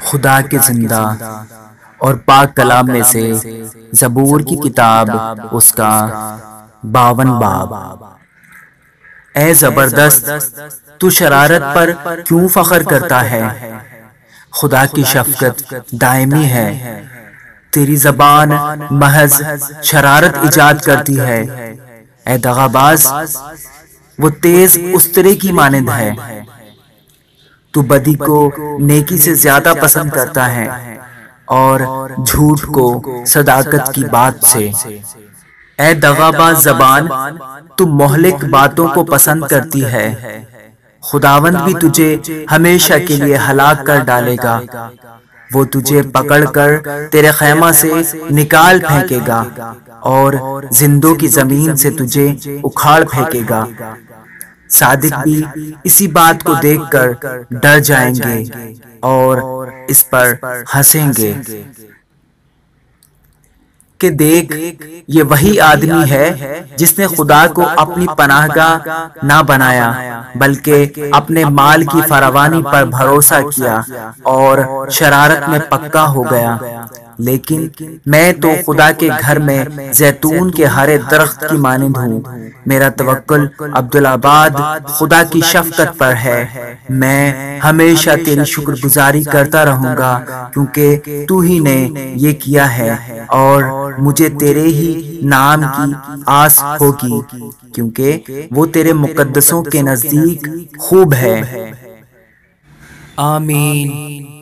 خدا کے زندہ اور پاک کلام میں سے زبور کی کتاب اس کا 52 باب۔ اے زبردست، تو شرارت پر کیوں فخر کرتا ہے؟ خدا کی شفقت دائمی ہے، تیری زبان محض شرارت ایجاد کرتی ہے۔ اے دغاباز، وہ تیز استرے کی مانند ہے، تو بدی کو نیکی سے زیادہ پسند کرتا ہے اور جھوٹ کو صداقت کی بات سے۔ اے دغاباز زبان، تو مہلک باتوں کو پسند کرتی ہے، خداوند بھی تجھے ہمیشہ کے لیے ہلاک کر ڈالے گا۔ وہ تجھے پکڑ کر تیرے خیمہ سے نکال پھینکے گا اور زندوں کی زمین سے تجھے اکھاڑ پھینکے گا۔ صادق بھی اسی بات کو دیکھ کر ڈر جائیں گے اور اس پر ہنسیں گے کہ دیکھ، یہ وہی آدمی ہے جس نے خدا کو اپنی پناہ گاہ نہ بنایا بلکہ اپنے مال کی فراوانی پر بھروسہ کیا اور شرارت میں پکا ہو گیا۔ لیکن میں تو خدا کے گھر میں زیتون کے ہرے درخت کی مانند ہوں، میرا توکل عبدالآباد خدا کی شفقت پر ہے۔ میں ہمیشہ تیری شکر گزاری کرتا رہوں گا کیونکہ تو ہی نے یہ کیا ہے اور مجھے تیرے ہی نام کی آس ہوگی کیونکہ وہ تیرے مقدسوں کے نزدیک خوب ہے۔ آمین۔